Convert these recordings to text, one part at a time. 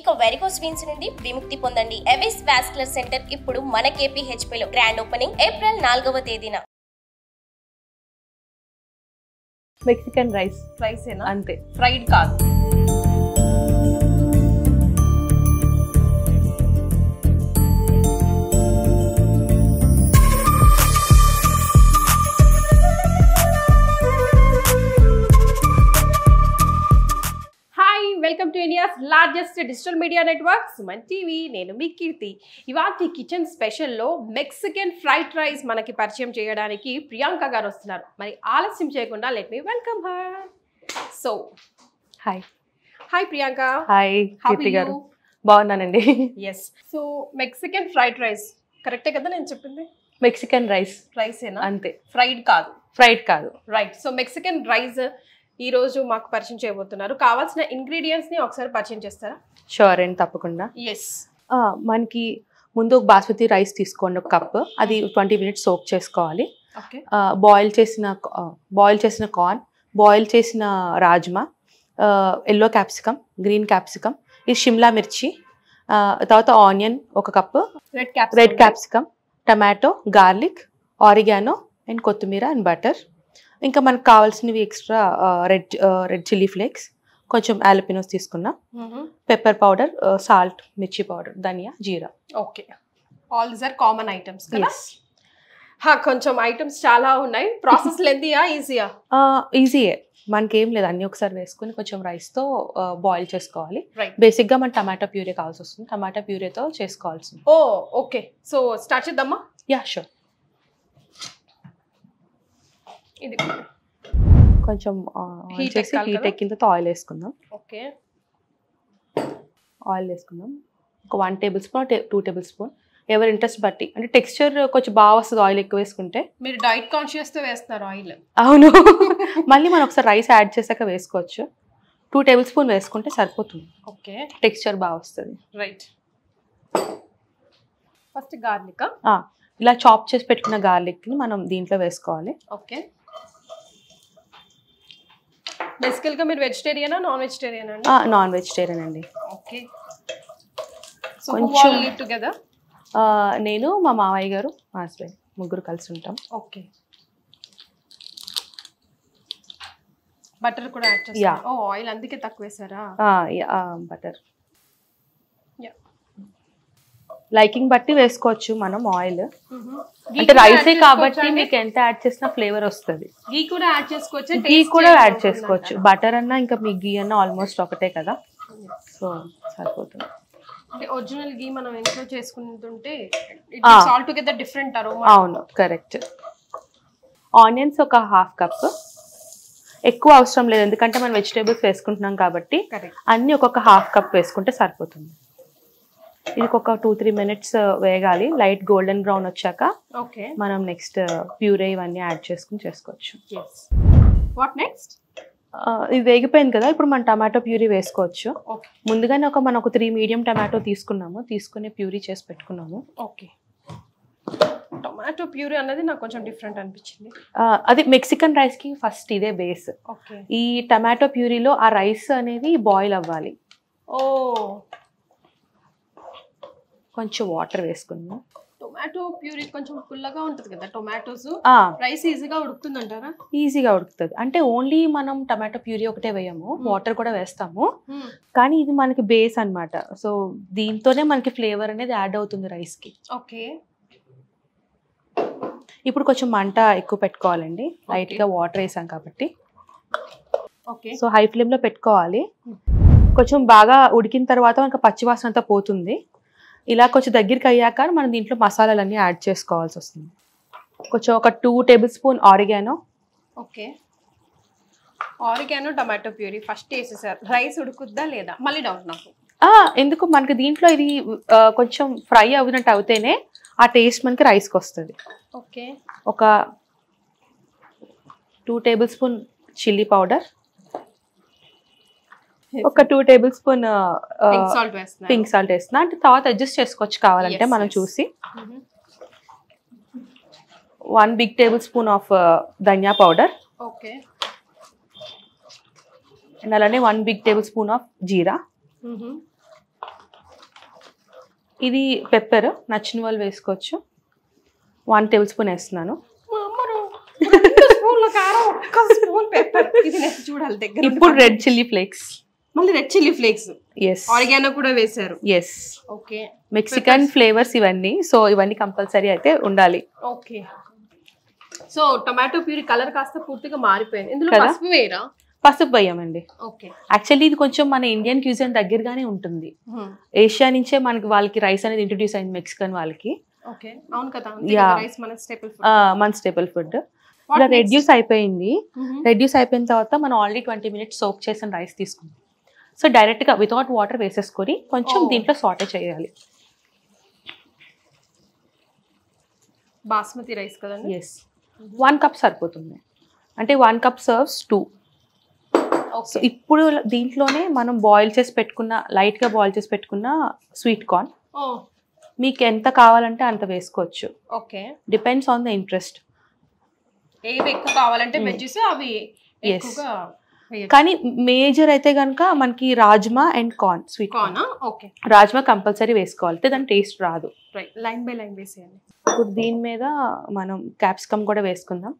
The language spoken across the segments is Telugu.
ఇక వెరికోస్ వీన్స్ నుండి విముక్తి పొందండి. ఎవిస్ వాస్కులర్ సెంటర్ ఇప్పుడు మన KPHP లో గ్రాండ్ ఓపెనింగ్ ఏప్రిల్ 4వ తేదీన. Mexican rice. రైసేనా? అంతే, ఫ్రైడ్ కాదు. Welcome to India's largest digital media network Suman TV. నేను మీ కీర్తి. ఇవాళ కిచెన్ స్పెషల్లో మెక్సికన్ ఫ్రైడ్ రైస్ మనకి పరిచయం చేయడానికి ప్రియాంక గారు వస్తున్నారు. మరి ఆలస్యం చేయకుండా let me welcome her. So hi Priyanka. Hi Keerthi గారు. బాగున్నానండి. Yes. So Mexican fried rice కరెక్టే కదా నేను చెప్పింది? మెక్సికన్ రైసేనా? అంతే, ఫ్రైడ్ కాదు. రైట్. సో మెక్సికన్ రైస్ ఈ రోజు మాకు పరిచయం చేయబోతున్నారు. కావాల్సిన ఇంగ్రీడియంట్స్ ని ఒకసారి పరిచయం చేస్తారా? షూర్ అండి, తప్పకుండా. ఎస్. మనకి ముందు ఒక బాస్మతి రైస్ తీసుకోండి, ఒక కప్. అది 20 minutes సోక్ చేసుకోవాలి. బాయిల్ చేసిన కార్న్, బాయిల్ చేసిన rajma, yellow capsicum, green capsicum, ఇది షిమ్లా మిర్చి, తర్వాత ఆనియన్ ఒక cup, red capsicum, tomato, garlic, oregano and కొత్తిమీర అండ్ బటర్. ఇంకా మనకు కావాల్సినవి ఎక్స్ట్రా రెడ్ చిల్లీ ఫ్లేక్స్, కొంచెం ఆలపినోస్ తీసుకున్నాం, పెప్పర్ పౌడర్, సాల్ట్, మిర్చి పౌడర్, ధనియా, జీరా. Okay, all these are common items కదా? కొంచెం ఐటమ్స్ చాలా ఉన్నాయి. ప్రాసెస్ లెంతీయా, ఈజీయా? ఈజీయే, మనకేం లేదు, అన్ని ఒకసారి వేసుకుని కొంచెం రైస్తో బాయిల్ చేసుకోవాలి. బేసిక్గా మన టమాటా ప్యూరీ కావాల్సి వస్తుంది, టమాటా ప్యూరీతో చేసుకోవాల్సింది. ఓకే, సో స్టార్ట్ చేద్దామా? Yeah, sure. ఇది కొంచెం హీట్ ఎక్కిన తర్వాత ఆయిల్ వేసుకుందాం. ఓకే, ఆయిల్ వేసుకుందాం. ఒక 1 tablespoon 2 tablespoon, ఎవరి ఇంట్రెస్ట్ బట్టి. అంటే టెక్స్చర్ కొంచెం బాగా వస్తుంది ఆయిల్ ఎక్కువ వేసుకుంటే. మీరు డైట్ కాన్షియస్ తో వేస్తారు ఆయిల్? అవును. మళ్ళీ మనం ఒకసారి రైస్ యాడ్ చేసాక వేసుకోవచ్చు. 2 tablespoon వేసుకుంటే సరిపోతుంది. ఓకే, టెక్స్చర్ బాగా వస్తుంది. రైట్. ఫస్ట్ గార్లిక్, ఇలా చాప్ చేసి పెట్టుకున్న గార్లిక్ని మనం దీంట్లో వేసుకోవాలి. ఓకే. బేసికల్గా మీరు వెజిటేరియనా నాన్ వెజిటేరియన్ అండి? నాన్ వెజిటేరియన్ అండి. ఓకే, సో కొంచెం టుగెదర్ నేను, మా మామయ్య గారు, మా హస్బెండ్, ముగ్గురు కలిసి ఉంటాం. ఓకే. బటర్ కూడా యాడ్ చేస్తారా? ఆయిల్ అందుకే తక్కువ వేసారా? బటర్ లైకింగ్ బట్టి వేసుకోవచ్చు మనం ఆయిల్. అంటే రైసే కాబట్టి మీకు ఎంత యాడ్ చేసినా ఫ్లేవర్ వస్తుంది. గీ కూడా యాడ్ చేసుకోవచ్చు. గీ కూడా యాడ్ చేసుకోవచ్చు. బటర్ అన్నా ఇంకా మీ గీ అన్నా ఆల్మోస్ట్ ఒకటే కదా, సో సరిపోతుంది. అంటే ఒరిజినల్ గీ మనం ఇంట్లో చేసుకుంటుంటే it's all together different aroma. అవును, కరెక్ట్. ఆనియన్స్ ఒక 1/2 cup. ఎక్కువ అవసరం లేదు, ఎందుకంటే మనం వెజిటేబుల్స్ వేసుకుంటున్నాం కాబట్టి అన్ని ఒక్కొక్క 1/2 cup వేసుకుంటే సరిపోతుంది. ఇది ఒక 2-3 minutes వేగాలి. లైట్ గోల్డెన్ బ్రౌన్ వచ్చాక మనం నెక్స్ట్ ప్యూరే ఇవన్నీ యాడ్ చేసుకుని చేసుకోవచ్చు. What next? ఇది వేగిపోయింది కదా, ఇప్పుడు మనం టమాటో ప్యూరీ వేసుకోవచ్చు. ముందుగానే మనం ఒక 3 medium టమాటో తీసుకుని ప్యూరీ చేసి పెట్టుకున్నాము. ఓకే, టొమాటో ప్యూరీ అన్నది నాకు కొంచెం డిఫరెంట్ అనిపించింది. అది మెక్సికన్ రైస్ కి ఫస్ట్ ఇదే బేస్. ఈ టమాటో ప్యూరీలో ఆ రైస్ అనేది బాయిల్ అవ్వాలి. కొంచెం వాటర్ వేసుకున్నాం. టొమాటో ప్యూరీ కొంచెం పుల్లగా ఉంటుంది కదా టొమాటోస్, రైస్ ఈజీగా ఉడుకుతుంది అంటారా? ఈజీగా ఉడుకుతుంది. అంటే ఓన్లీ మనం టమాటో ప్యూరీ ఒకటే వేయము, వాటర్ కూడా వేస్తాము, కానీ ఇది మనకి బేస్ అన్నమాట. సో దీంతోనే మనకి ఫ్లేవర్ అనేది యాడ్ అవుతుంది రైస్ కి. ఓకే, ఇప్పుడు కొంచెం మంట ఎక్కువ పెట్టుకోవాలండి, లైట్ గా వాటర్ వేసాం కాబట్టి. ఓకే, సో హై ఫ్లేమ్ లో పెట్టుకోవాలి. కొంచెం బాగా ఉడికిన తర్వాత మనకి పచ్చివాసన అంతా పోతుంది. ఇలా కొంచెం దగ్గరికి అయ్యాక మనం దీంట్లో మసాలాలన్నీ యాడ్ చేసుకోవాల్సి వస్తుంది. కొంచెం ఒక 2 tablespoon oregano. Okay, oregano tomato puree first వేసేసారు. రైస్ ఉడుకుద్దా లేదా మళ్ళీ డౌట్ నాకు. ఎందుకు, మనకి దీంట్లో ఇది కొంచెం ఫ్రై అవినట్టు అవుతేనే ఆ టేస్ట్ మనకి రైస్కి వస్తుంది. ఓకే, ఒక 2 tablespoon చిల్లీ పౌడర్, ఒక 2 tablespoon పింక్ సాల్ట్ వేస్తున్నా. అంటే తర్వాత అడ్జస్ట్ చేసుకోవచ్చు కావాలంటే మనం చూసి. 1 big tablespoon of dhaniya powder. Okay, and అలానే 1 big tablespoon ఆఫ్ జీరా. ఇది పెప్పర్, నచ్చిన వాళ్ళు వేసుకోవచ్చు. 1 టేబుల్ స్పూన్ వేస్తున్నాను. ఇప్పుడు రెడ్ చిల్లీ ఫ్లేక్స్, మళ్ళీ red chilli flakes, yes, oregano కూడా వేశారు. ఎస్, ఓకే, మెక్సికన్ ఫ్లేవర్స్ ఇవన్నీ. సో ఇవన్నీ కంపల్సరీ అయితే ఉండాలి. Okay. So tomato puree colour కాస్త పూర్తిగా మారిపోయింది. ఇందులో పసుపు వేయరా? పసుపు వేయమండి. ఓకే, యాక్చువల్లీ ఇది కొంచెం మన ఇండియన్ క్యూజిన్ దగ్గరగానే ఉంటుంది. ఏషియా నుంచే మనకి వాళ్ళకి రైస్ అనేది ఇంట్రొడ్యూస్ అయింది, మెక్సికన్ వాళ్ళకి. ఓకే, అవును కదా, రైస్ మన స్టేపుల్ ఫుడ్. మన స్టేపుల్ ఫుడ్. ఇలా రెడ్యూస్ అయిపోయింది. రెడ్యూస్ అయిపోయిన తర్వాత మనం ఆల్రెడీ 20 minutes సోక్ చేసిన రైస్ తీసుకుంటాం. సో డైరెక్ట్ గా వితౌట్ వాటర్ వేసేసుకొని కొంచెం దీంట్లో సాటే చేయాలి. బాస్మతి రైస్ కదండి? ఎస్, 1 cup సరిపోతుంది. అంటే 1 cup సర్వ్స్ 2. సో ఇప్పుడు దీంట్లోనే మనం బాయిల్ చేసి పెట్టుకున్న, లైట్ గా బాయిల్ చేసి పెట్టుకున్న స్వీట్ కార్న్, మీకు ఎంత కావాలంటే అంత వేసుకోవచ్చు. Okay, depends on the interest. ఏవి ఎక్కువ కావాలంటే వెజ్జెస్ అవి ఎక్కువగా. కానీ మేజర్ అయితే కనుక మనకి rajma and corn, sweet corn. Okay, rajma compulsory వేసుకోవాలి, దాని టేస్ట్ రాదు. లైన్ బై లైన్ వేసేయండి. ఇప్పుడు దీని మీద మనం క్యాప్సికమ్ కూడా వేసుకుందాం.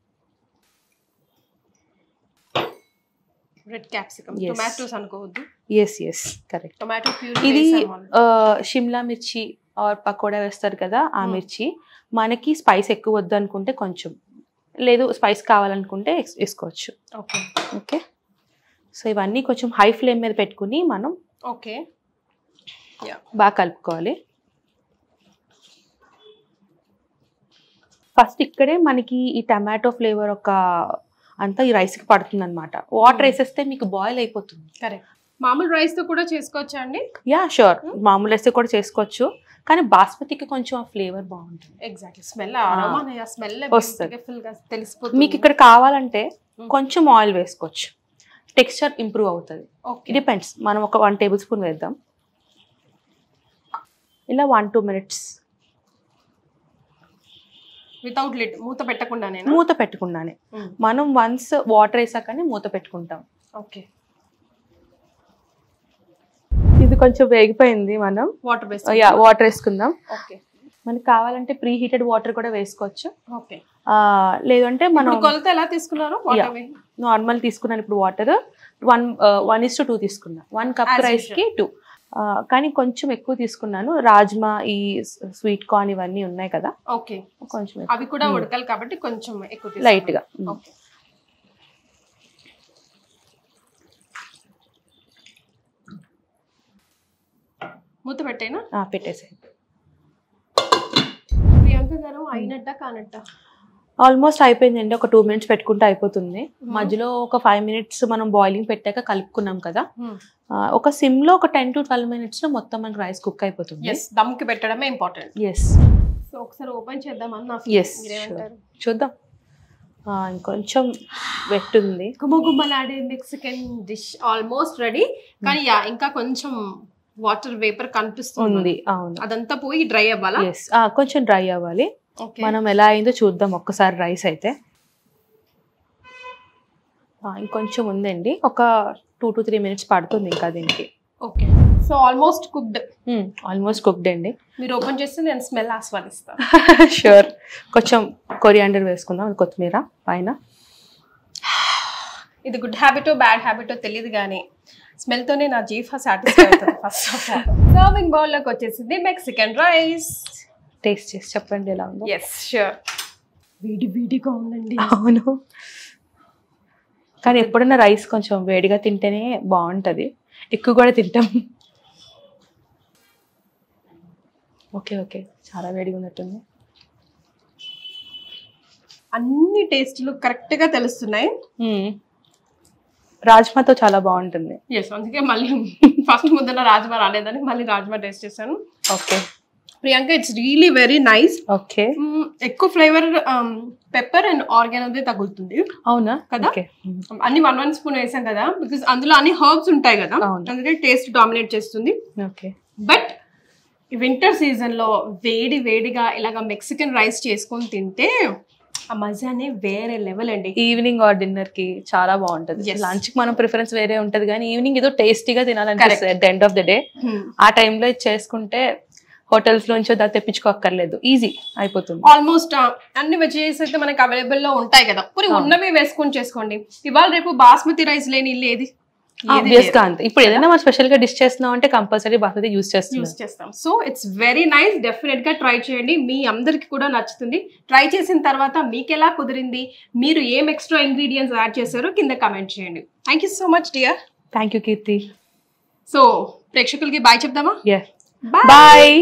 రెడ్ క్యాప్సికమ్, టొమాటోస్ అనుకోవద్దు. Yes yes, correct. Tomato puree. ఇది షిమ్లా మిర్చి ఆర్ పకోడా వేస్తారు కదా, ఆ మిర్చి. మనకి స్పైస్ ఎక్కువ వద్దు అనుకుంటే కొంచెం, లేదు స్పైస్ కావాలనుకుంటే వేసుకోవచ్చు. Okay, okay. సో ఇవన్నీ కొంచెం హై ఫ్లేమ్ మీద పెట్టుకుని మనం ఓకే బాగా కలుపుకోవాలి. ఫస్ట్ ఇక్కడే మనకి ఈ టమాటో ఫ్లేవర్ ఒక అంతా ఈ రైస్కి పడుతుంది అనమాట. వాటర్ వేసేస్తే మీకు బాయిల్ అయిపోతుంది. కరెక్ట్. మామూలు రైస్ తో కూడా చేసుకోవచ్చా అండి? యా షూర్, మామూలు రైస్ తో కూడా చేసుకోవచ్చు. కానీ బాస్మతికి కొంచెం ఆ ఫ్లేవర్ బాగుంటుంది. ఎగ్జాక్ట్లీ, స్మెల్ వస్తుంది, తెలిసిపోతుంది. మీకు ఇక్కడ కావాలంటే కొంచెం ఆయిల్ వేసుకోవచ్చు, టెక్స్చర్ ఇంప్రూవ్ అవుతుంది. డిపెండ్స్. మనం ఒక 1 టేబుల్ స్పూన్ వేద్దాం. ఇలా 1-2 minutes వితౌట్ లిడ్, మూత పెట్టకుండానే. మూత పెట్టుకుండానే మనం వన్స్ వాటర్ వేసాకనే మూత పెట్టుకుంటాం. ఓకే, ఇది కొంచెం వేగిపోయింది. మనం వాటర్ వేసుకుందాం. ఓకే, మనకి కావాలంటే ప్రీ హీటెడ్ వాటర్ కూడా వేసుకోవచ్చు. ఓకే, లేదంటే మనం కొలత ఎలా తీసుకున్నారు? నార్మల్ తీసుకున్నాను. ఇప్పుడు వాటర్ 1:2 తీసుకున్నా. 1 cup రైస్ కి 2. కానీ కొంచెం ఎక్కువ తీసుకున్నాను. రాజ్మా, ఈ స్వీట్ కార్న్ ఇవన్నీ ఉన్నాయి కదా. ఓకే, కొంచెం అవి కూడా ఉడకాలి కాబట్టి కొంచెం ఎక్కువ లైట్ గా. మూత పెట్టేనా? పెట్టేసాయి. ప్రియాంక గారు, అయినట్ట కానట్ట? ఆల్మోస్ట్ అయిపోయిందండి. ఒక 2 minutes పెట్టుకుంటే అయిపోతుంది. మధ్యలో ఒక 5 minutes మనం బాయిలింగ్ పెట్టాక కలుపుకున్నాం కదా. ఒక సిమ్ లో ఒక 10 to 12 minutes లో మొత్తం మనకి రైస్ కుక్ అయిపోతుంది. దమ్ కి పెట్టడమే ఇంపార్టెంట్. ఎస్. సో ఒకసారి ఓపెన్ చేద్దామని నా ఫీలింగ్. చూద్దాం. ఇంకొంచెం వెట్ ఉంది. గుమ్మగుమ్మలాడే మెక్సికన్ డిష్ ఆల్మోస్ట్ రెడీ. కానీ ఇంకా కొంచెం వాటర్ వేపర్ కనిపిస్తుంది. అవును, అదంతా పోయి డ్రై అవ్వాలా? కొంచెం డ్రై అవ్వాలి. మనం ఎలా అయిందో చూద్దాం ఒక్కసారి. రైస్ అయితే ఇంకొంచెం ఉందండి. ఒక 2 to 3 minutes పడుతుంది ఇంకా దీనికి. Okay, so almost cooked. Almost cooked అండి. మీరు ఓపెన్ చేస్తే నేను స్మెల్ ఆస్వాదిస్తాను. షూర్. కొంచెం కొరియాండర్ వేసుకుందాం, కొత్తిమీర పైన. ఇది గుడ్ హ్యాబిటో బ్యాడ్ హ్యాబిటో తెలియదు కానీ స్మెల్ తోనే నా జీఫా సాటిస్ఫై అవుతుంది. First of all serving bowl లోకి వచ్చేసింది మెక్సికన్ రైస్. టేస్ట్ చేసి చెప్పండి ఎలా ఉందో. Yes sure. వేడి వేడిగా ఉందండి. అవును, కానీ ఎప్పుడైనా రైస్ కొంచెం వేడిగా తింటేనే బాగుంటుంది. ఎక్కువ కూడా తింటాం. ఓకే ఓకే, చాలా వేడిగా ఉన్నట్టుంది. అన్ని టేస్ట్లు కరెక్ట్ గా తెలుస్తున్నాయి. రాజ్మాతో చాలా బాగుంటుంది. ఎస్, అందుకే మళ్ళీ ఫస్ట్ ముద్దన రాజ్మా రాలేదని మళ్ళీ రాజ్మా టేస్ట్ చేశాను. Okay Priyanka, it's really very nice. Okay, ఎక్కువ ఫ్లేవర్ పెప్పర్ అండ్ ఆర్గానో తగులుతుంది. అవునా కదా? అన్ని 1 స్పూన్ వేసాం కదా, బికాస్ అందులో అన్ని హర్బ్స్ ఉంటాయి కదా, అందుకే టేస్ట్ డామినేట్ చేస్తుంది. ఓకే, బట్ వింటర్ సీజన్ లో వేడి వేడిగా ఇలాగ మెక్సికన్ రైస్ చేసుకొని తింటే ఆ మజానే వేరే లెవెల్ అండి. ఈవినింగ్ ఆర్ డిన్నర్ కి చాలా బాగుంటది. లంచ్ కి మనం ప్రిఫరెన్స్ వేరే ఉంటది, కానీ ఈవినింగ్ ఏదో టేస్టీగా తినాలనిపిస్తుంది. At the end of the day ఆ టైంలో ఇది చేసుకుంటే హోటల్స్ నుంచి తెప్పించుకోక్కర్లేదు, ఈజీ అయిపోతుంది. ఆల్మోస్ట్ అన్ని వెజిటేబుల్స్ అయితే మనకి అవైలబుల్ లో ఉంటాయి కదా, కొన్ని ఉన్నవి వేసుకొని చేసుకోండి. ఇవాళ రేపు బాస్మతి రైస్ లేని ఇల్లు ఏది? ఇప్పుడు ఏదైనా మనం స్పెషల్ గా డిష్ చేస్తున్నాం అంటే కంపల్సరీ బాస్మతి యూస్ చేస్తాం. So it's very nice, definite గా ట్రై చేయండి, మీ అందరికి కూడా నచ్చుతుంది. ట్రై చేసిన తర్వాత మీకు ఎలా కుదిరింది, మీరు ఏం ఎక్స్ట్రా ఇంగ్రీడియంట్స్ యాడ్ చేశారో కింద కమెంట్ చేయండి. Thank you so much dear. Thank you Keerthi. So ప్రేక్షకులకి బాయ్ చెప్దామా? బాయ్.